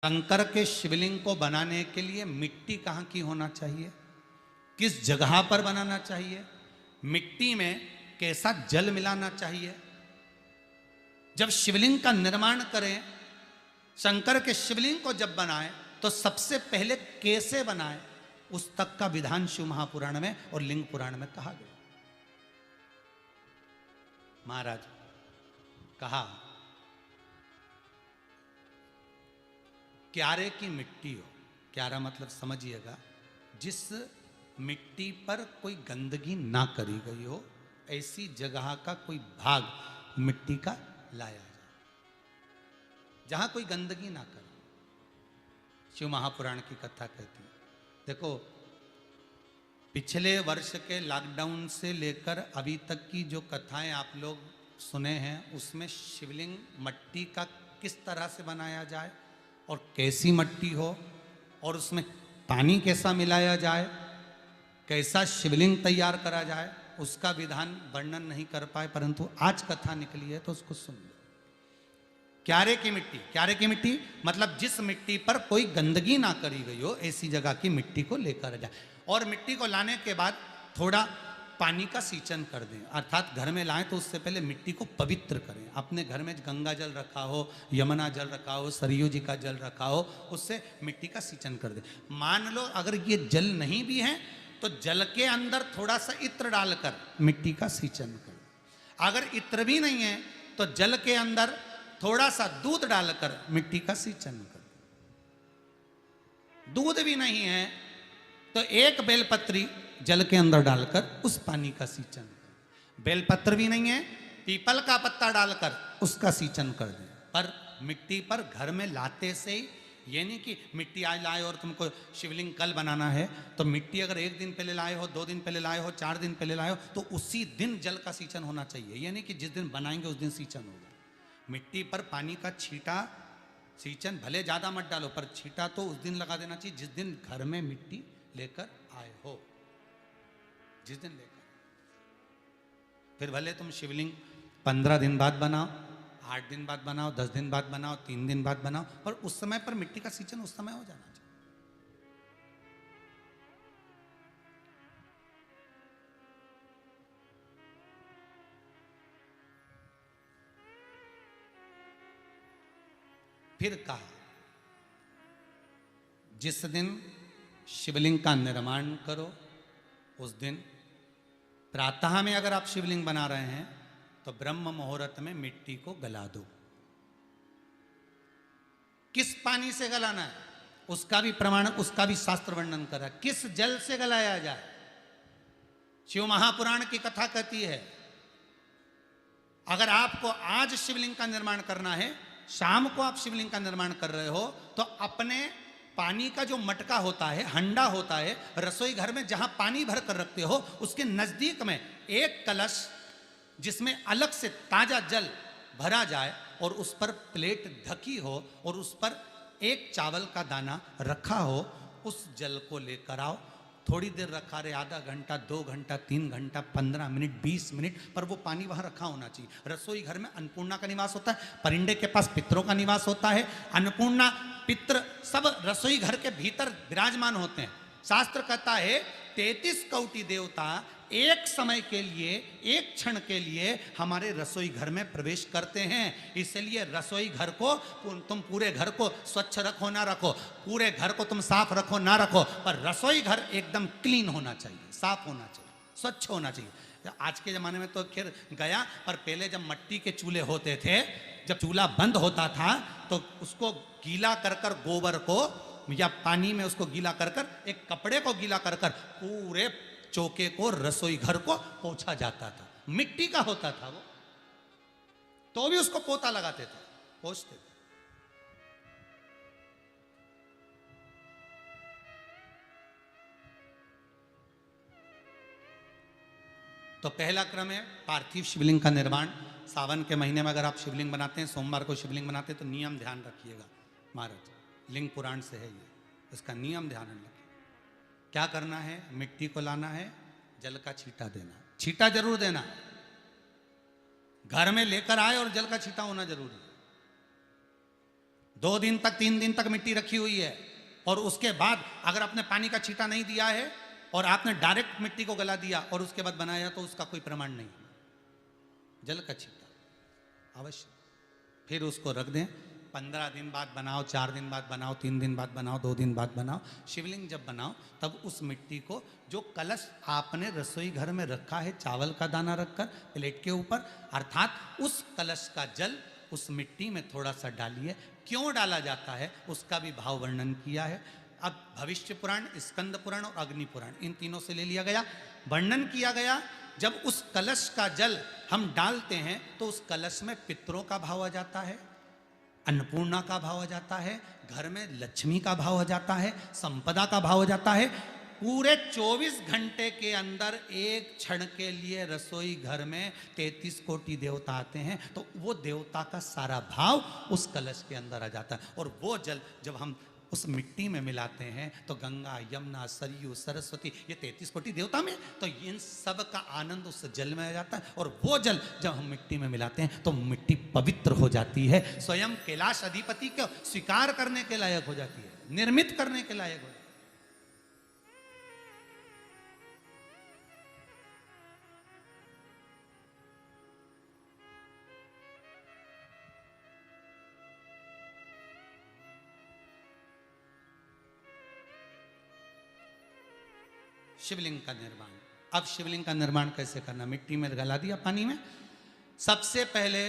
शंकर के शिवलिंग को बनाने के लिए मिट्टी कहाँ की होना चाहिए, किस जगह पर बनाना चाहिए, मिट्टी में कैसा जल मिलाना चाहिए। जब शिवलिंग का निर्माण करें, शंकर के शिवलिंग को जब बनाएं तो सबसे पहले कैसे बनाएं, उस तक का विधान शिव महापुराण में और लिंग पुराण में कहा गया। महाराज कहा, क्यारे की मिट्टी हो, क्यारा मतलब समझिएगा जिस मिट्टी पर कोई गंदगी ना करी गई हो, ऐसी जगह का कोई भाग मिट्टी का लाया जाए जहां कोई गंदगी ना करे। शिव महापुराण की कथा कहती है। देखो, पिछले वर्ष के लॉकडाउन से लेकर अभी तक की जो कथाएं आप लोग सुने हैं, उसमें शिवलिंग मट्टी का किस तरह से बनाया जाए और कैसी मट्टी हो और उसमें पानी कैसा मिलाया जाए, कैसा शिवलिंग तैयार करा जाए, उसका विधान वर्णन नहीं कर पाए, परंतु आज कथा निकली है तो उसको सुन लो। क्यारे की मिट्टी, क्यारे की मिट्टी मतलब जिस मिट्टी पर कोई गंदगी ना करी गई हो, ऐसी जगह की मिट्टी को लेकर जाए। और मिट्टी को लाने के बाद थोड़ा पानी का सींचन कर दें, अर्थात घर में लाएं तो उससे पहले मिट्टी को पवित्र करें। अपने घर में गंगा जल रखा हो, यमुना जल रखा हो, सरयू जी का जल रखा हो, उससे मिट्टी का सींचन कर दें। मान लो अगर ये जल नहीं भी है तो जल के अंदर थोड़ा सा इत्र डालकर मिट्टी का सींचन करें। अगर इत्र भी नहीं है तो जल के अंदर थोड़ा सा दूध डालकर मिट्टी का सींचन करें। दूध भी नहीं है तो एक बेलपत्री जल के अंदर डालकर उस पानी का सींचन करें। बेलपत्र भी नहीं है, पीपल का पत्ता डालकर उसका सींचन कर दें। पर मिट्टी पर घर में लाते से ही, ये नहीं कि मिट्टी आज लाए और तुमको शिवलिंग कल बनाना है, तो मिट्टी अगर एक दिन पहले लाए हो, 2 दिन पहले लाए हो, 4 दिन पहले लाए हो, तो उसी दिन जल का सींचन होना चाहिए। ये नहीं कि जिस दिन बनाएंगे उस दिन सींचन होगा। मिट्टी पर पानी का छींटा, सींचन भले ज़्यादा मत डालो, पर छींटा तो उस दिन लगा देना चाहिए जिस दिन घर में मिट्टी लेकर आए हो, जिस दिन लेकर। फिर भले तुम शिवलिंग 15 दिन बाद बनाओ, 8 दिन बाद बनाओ, 10 दिन बाद बनाओ, 3 दिन बाद बनाओ, पर उस समय पर मिट्टी का सींचन उस समय हो जाना चाहिए। फिर कहा, जिस दिन शिवलिंग का निर्माण करो उस दिन प्रातः में अगर आप शिवलिंग बना रहे हैं तो ब्रह्म मुहूर्त में मिट्टी को गला दो। किस पानी से गलाना है उसका भी प्रमाण, उसका भी शास्त्र वर्णन करा। किस जल से गलाया जाए, शिव महापुराण की कथा कहती है। अगर आपको आज शिवलिंग का निर्माण करना है, शाम को आप शिवलिंग का निर्माण कर रहे हो, तो अपने पानी का जो मटका होता है, हंडा होता है, रसोई घर में जहां पानी भर कर रखते हो, उसके नजदीक में एक कलश जिसमें अलग से ताजा जल भरा जाए और उस पर प्लेट ढकी हो और उस पर एक चावल का दाना रखा हो, उस जल को लेकर आओ। थोड़ी देर रखा रहे, आधा घंटा, 2 घंटा, 3 घंटा, 15 मिनट, 20 मिनट, पर वो पानी वहां रखा होना चाहिए। रसोई घर में अन्नपूर्णा का निवास होता है, परिंदे के पास पितरों का निवास होता है। अन्नपूर्णा, पित्र सब रसोई घर के भीतर विराजमान होते हैं। शास्त्र कहता है 33 कोटि देवता एक समय के लिए, एक क्षण के लिए हमारे रसोई घर में प्रवेश करते हैं। इसलिए रसोई घर को तुम पूरे घर को स्वच्छ रखो ना रखो, पूरे घर को तुम साफ रखो ना रखो, पर रसोई घर एकदम क्लीन होना चाहिए, साफ होना चाहिए, स्वच्छ होना चाहिए। आज के ज़माने में तो खैर गया, पर पहले जब मट्टी के चूल्हे होते थे, जब चूल्हा बंद होता था तो उसको गीला कर कर, गोबर को या पानी में उसको गीला कर कर, एक कपड़े को गीला कर कर पूरे चौके को, रसोई घर को पोंछा जाता था। मिट्टी का होता था वो, तो भी उसको पोता लगाते थे, पोंछते थे। तो पहला क्रम है पार्थिव शिवलिंग का निर्माण। सावन के महीने में अगर आप शिवलिंग बनाते हैं, सोमवार को शिवलिंग बनाते हैं, तो नियम ध्यान रखिएगा महाराज, लिंग पुराण से है ये, इसका नियम ध्यान रखिए। क्या करना है, मिट्टी को लाना है, जल का छींटा देना, छींटा जरूर देना, घर में लेकर आए और जल का छींटा होना जरूरी है। 2 दिन तक 3 दिन तक मिट्टी रखी हुई है, और उसके बाद अगर आपने पानी का छींटा नहीं दिया है और आपने डायरेक्ट मिट्टी को गला दिया और उसके बाद बनाया, तो उसका कोई प्रमाण नहीं। जल का छींटा अवश्य। फिर उसको रख दें, 15 दिन बाद बनाओ, 4 दिन बाद बनाओ, 3 दिन बाद बनाओ, 2 दिन बाद बनाओ। शिवलिंग जब बनाओ तब उस मिट्टी को, जो कलश आपने रसोई घर में रखा है चावल का दाना रखकर प्लेट के ऊपर, अर्थात उस कलश का जल उस मिट्टी में थोड़ा सा डालिए। क्यों डाला जाता है उसका भी भाव वर्णन किया है। अब भविष्य पुराण, स्कंद पुराण और अग्नि पुराण, इन तीनों से ले लिया गया, वर्णन किया गया। जब उस कलश का जल हम डालते हैं तो उस कलश में पितरों का भाव आ जाता है, अन्नपूर्णा का भाव आ जाता है, घर में लक्ष्मी का भाव आ जाता है, संपदा का भाव आ जाता है। पूरे 24 घंटे के अंदर एक क्षण के लिए रसोई घर में 33 कोटि देवता आते हैं, तो वो देवता का सारा भाव उस कलश के अंदर आ जाता है। और वो जल जब हम उस मिट्टी में मिलाते हैं तो गंगा, यमुना, सरयू, सरस्वती, ये 33 कोटि देवता में, तो इन सब का आनंद उस जल में आ जाता है। और वो जल जब हम मिट्टी में मिलाते हैं तो मिट्टी पवित्र हो जाती है, स्वयं कैलाश अधिपति को स्वीकार करने के लायक हो जाती है, निर्मित करने के लायक हो जाती है। शिवलिंग का निर्माण। अब शिवलिंग का निर्माण कैसे करना? मिट्टी में गला दिया पानी में। सबसे पहले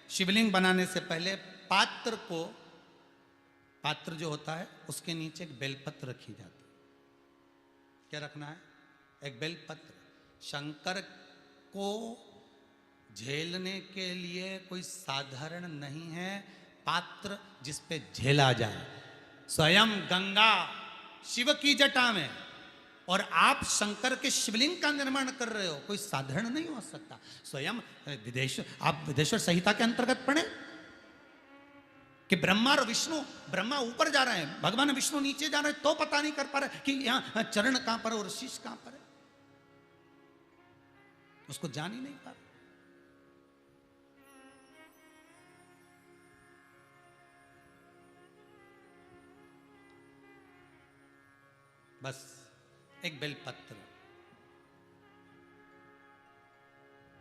शिवलिंग बनाने से पहले पात्र को, पात्र जो होता है उसके नीचे एक बेलपत्र रखी जाती है। क्या रखना है? एक बेलपत्र। शंकर को झेलने के लिए कोई साधारण नहीं है पात्र जिस पे झेला जाए। स्वयं गंगा शिव की जटा में, और आप शंकर के शिवलिंग का निर्माण कर रहे हो, कोई साधारण नहीं हो सकता। स्वयं आप विदेश्वर संहिता के अंतर्गत पढ़े कि ब्रह्मा और विष्णु, ब्रह्मा ऊपर जा रहे हैं, भगवान विष्णु नीचे जा रहे हैं, तो पता नहीं कर पा रहे कि यहां चरण कहां पर और शीश कहां पर है, उसको जान ही नहीं पा रहे। बस एक बेलपत्र,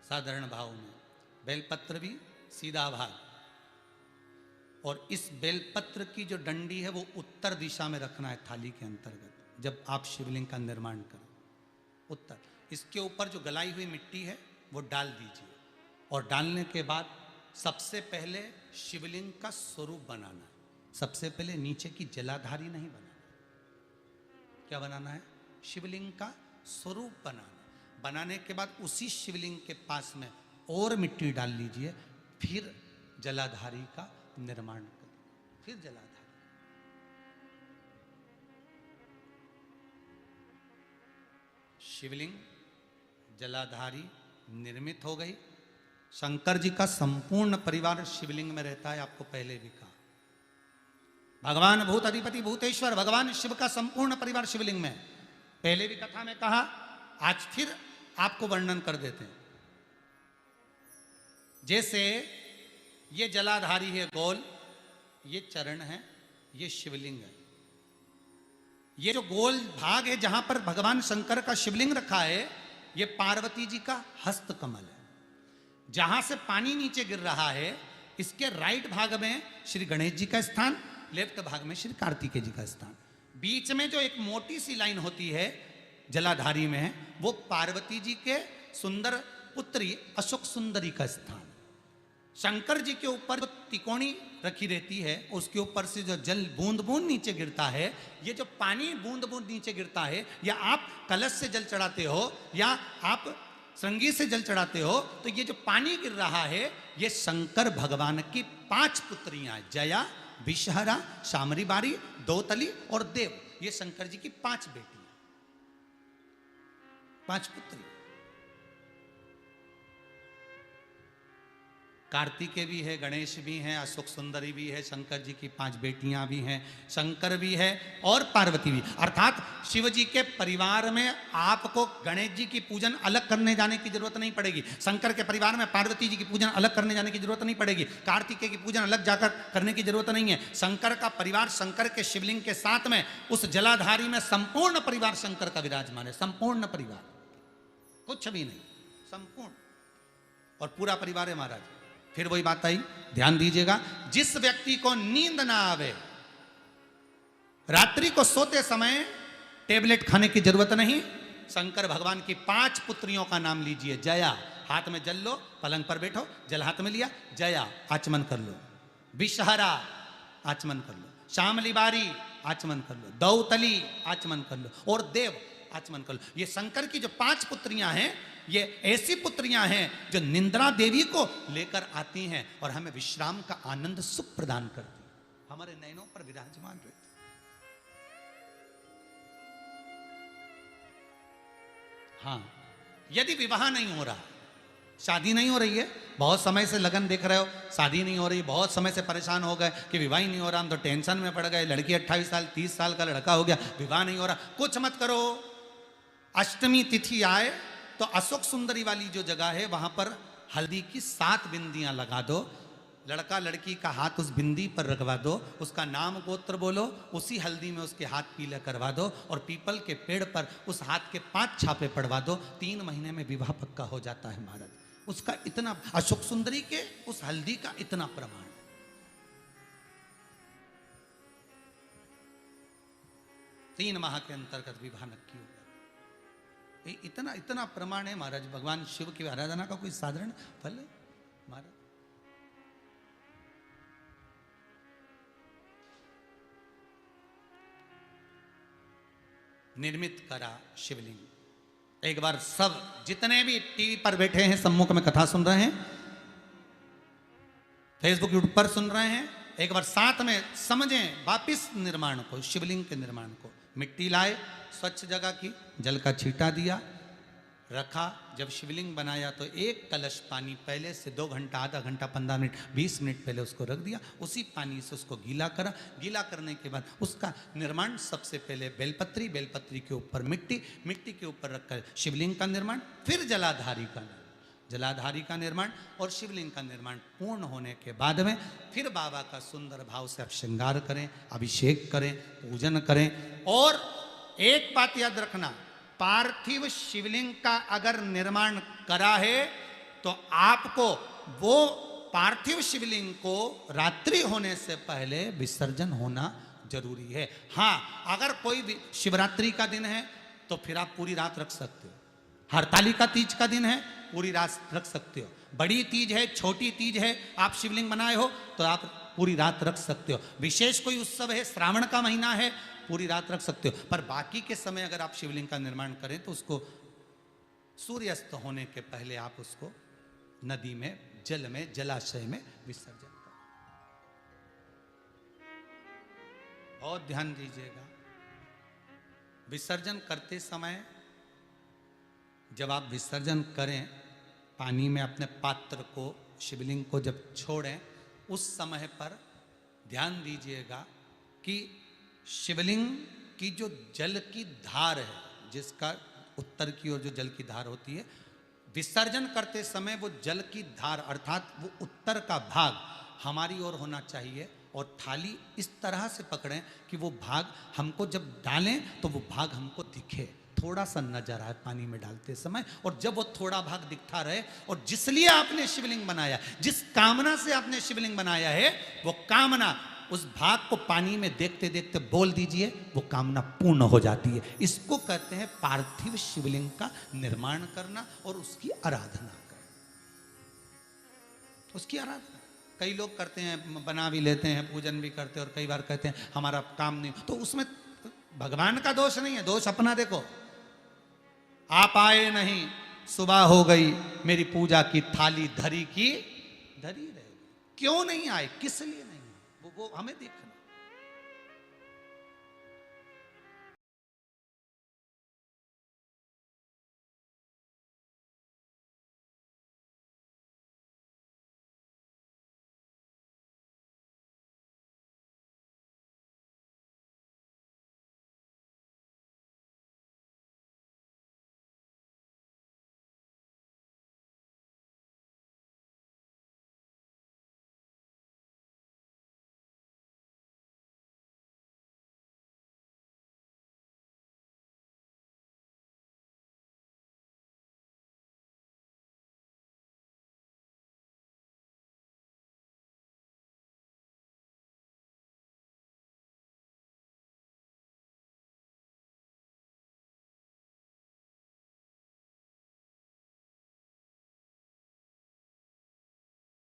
साधारण भाव में बेलपत्र भी सीधा भाग, और इस बेलपत्र की जो डंडी है वो उत्तर दिशा में रखना है थाली के अंतर्गत। जब आप शिवलिंग का निर्माण करें उत्तर, इसके ऊपर जो गलाई हुई मिट्टी है वो डाल दीजिए, और डालने के बाद सबसे पहले शिवलिंग का स्वरूप बनाना है। सबसे पहले नीचे की जलाधारी नहीं बनाना, क्या बनाना है? शिवलिंग का स्वरूप बनाना। बनाने के बाद उसी शिवलिंग के पास में और मिट्टी डाल लीजिए, फिर जलाधारी का निर्माण करिए, फिर जलाधारी। शिवलिंग जलाधारी निर्मित हो गई। शंकर जी का संपूर्ण परिवार शिवलिंग में रहता है, आपको पहले भी कहा। भगवान भूत अधिपति भूतेश्वर, भगवान शिव का संपूर्ण परिवार शिवलिंग में, पहले भी कथा में कहा, आज फिर आपको वर्णन कर देते हैं। जैसे ये जलाधारी है गोल, ये चरण है, ये शिवलिंग है। ये जो गोल भाग है जहां पर भगवान शंकर का शिवलिंग रखा है, ये पार्वती जी का हस्त कमल है। जहां से पानी नीचे गिर रहा है, इसके राइट भाग में श्री गणेश जी का स्थान, लेफ्ट भाग में श्री कार्तिकेय जी का स्थान। बीच में जो एक मोटी सी लाइन होती है जलाधारी में, वो पार्वती जी के सुंदर पुत्री अशोक सुंदरी का स्थान। शंकर जी के ऊपर जो तिकोनी रखी रहती है, उसके ऊपर से जो जल बूंद बूंद नीचे गिरता है, ये जो पानी बूंद बूंद नीचे गिरता है, या आप कलश से जल चढ़ाते हो या आप श्रृंगी से जल चढ़ाते हो, तो ये जो पानी गिर रहा है, ये शंकर भगवान की 5 पुत्रियां, जया, विषहरा, शामरी बारी, दोतली और देव, ये शंकर जी की 5 बेटी, 5 पुत्री। कार्तिकेय भी है, गणेश भी हैं, अशोक सुंदरी भी है, शंकर जी की 5 बेटियां भी हैं, शंकर भी है और पार्वती भी। अर्थात शिव जी के परिवार में आपको गणेश जी की पूजन अलग करने जाने की जरूरत नहीं पड़ेगी, शंकर के परिवार में पार्वती जी की पूजन अलग करने जाने की जरूरत नहीं पड़ेगी, कार्तिकेय की पूजन अलग जाकर करने की जरूरत नहीं है। शंकर का परिवार शंकर के शिवलिंग के साथ में उस जलाधारी में संपूर्ण परिवार शंकर का विराजमान है, संपूर्ण परिवार, कुछ भी नहीं, संपूर्ण और पूरा परिवार है महाराज। फिर वही बात आई, ध्यान दीजिएगा, जिस व्यक्ति को नींद ना आवे, रात्रि को सोते समय टेबलेट खाने की जरूरत नहीं, शंकर भगवान की 5 पुत्रियों का नाम लीजिए। जया, हाथ में जल लो, पलंग पर बैठो, जल हाथ में लिया, जया आचमन कर लो, विषहरा आचमन कर लो, श्यामली बारी आचमन कर लो, दौतली आचमन कर लो और देव आचमन कर लो। ये शंकर की जो 5 पुत्रियां हैं, ये ऐसी पुत्रियां हैं जो निंद्रा देवी को लेकर आती हैं और हमें विश्राम का आनंद सुख प्रदान करती हैं, हमारे नयनों पर विराजमान रहती। हाँ, यदि विवाह नहीं हो रहा, शादी नहीं हो रही है, बहुत समय से लगन देख रहे हो, शादी नहीं हो रही, बहुत समय से परेशान हो गए कि विवाह ही नहीं हो रहा, हम तो टेंशन में पड़ गए, लड़की 28 साल 30 साल का लड़का हो गया, विवाह नहीं हो रहा, कुछ मत करो। अष्टमी तिथि आए तो अशोक सुंदरी वाली जो जगह है वहां पर हल्दी की 7 बिंदियां लगा दो, लड़का लड़की का हाथ उस बिंदी पर रखवा दो, उसका नाम गोत्र बोलो, उसी हल्दी में उसके हाथ पीला करवा दो और पीपल के पेड़ पर उस हाथ के 5 छापे पड़वा दो, 3 महीने में विवाह पक्का हो जाता है महाराज। उसका इतना, अशोक सुंदरी के उस हल्दी का इतना प्रमाण, 3 माह के अंतर्गत विवाह नक्की होगा, इतना इतना प्रमाण है महाराज। भगवान शिव की आराधना का कोई साधारण फल है महाराज। निर्मित करा शिवलिंग। एक बार सब जितने भी टीवी पर बैठे हैं, सम्मुख में कथा सुन रहे हैं, फेसबुक यूट्यूब पर सुन रहे हैं, एक बार साथ में समझें वापिस निर्माण को, शिवलिंग के निर्माण को। मिट्टी लाए, स्वच्छ जगह की, जल का छींटा दिया, रखा। जब शिवलिंग बनाया तो 1 कलश पानी पहले से 2 घंटा, आधा घंटा, 15 मिनट, 20 मिनट पहले उसको रख दिया, उसी पानी से उसको गीला करा। गीला करने के बाद उसका निर्माण सबसे पहले बेलपत्री, बेलपत्री के ऊपर मिट्टी, मिट्टी के ऊपर रखकर शिवलिंग का निर्माण, फिर जलाधारी का निर्माण, जलाधारी का निर्माण और शिवलिंग का निर्माण पूर्ण होने के बाद में फिर बाबा का सुंदर भाव से आप श्रृंगार करें, अभिषेक करें, पूजन करें। और एक बात याद रखना, पार्थिव शिवलिंग का अगर निर्माण करा है तो आपको वो पार्थिव शिवलिंग को रात्रि होने से पहले विसर्जन होना जरूरी है। हाँ, अगर कोई शिवरात्रि का दिन है तो फिर आप पूरी रात रख सकते हो, हरतालिका तीज का दिन है पूरी रात रख सकते हो, बड़ी तीज है, छोटी तीज है, आप शिवलिंग बनाए हो तो आप पूरी रात रख सकते हो, विशेष कोई उत्सव है, श्रावण का महीना है, पूरी रात रख सकते हो। पर बाकी के समय अगर आप शिवलिंग का निर्माण करें तो उसको सूर्यास्त होने के पहले आप उसको नदी में, जल में, जलाशय में विसर्जन करें। बहुत ध्यान दीजिएगा, विसर्जन करते समय जब आप विसर्जन करें, पानी में अपने पात्र को, शिवलिंग को जब छोड़ें, उस समय पर ध्यान दीजिएगा कि शिवलिंग की जो जल की धार है, जिसका उत्तर की ओर जो जल की धार होती है, विसर्जन करते समय वो जल की धार अर्थात वो उत्तर का भाग हमारी ओर होना चाहिए और थाली इस तरह से पकड़ें कि वो भाग हमको जब डालें तो वो भाग हमको दिखे, थोड़ा सा नजर आए पानी में डालते समय। और जब वो थोड़ा भाग दिखता रहे, और जिसलिए आपने शिवलिंग बनाया, जिस कामना से आपने शिवलिंग बनाया है, वो कामना उस भाग को पानी में देखते देखते बोल दीजिए, वो कामना पूर्ण हो जाती है। इसको कहते हैं पार्थिव शिवलिंग का निर्माण करना और उसकी आराधना करना, उसकी आराधना। कई लोग करते हैं, बना भी लेते हैं, पूजन भी करते हैं, और कई बार कहते हैं हमारा काम नहीं, तो उसमें भगवान का दोष नहीं है, दोष अपना देखो। आप आए नहीं, सुबह हो गई, मेरी पूजा की थाली धरी की धरी रहेगी। क्यों नहीं आए, किस लिए नहीं, वो हमें देखना।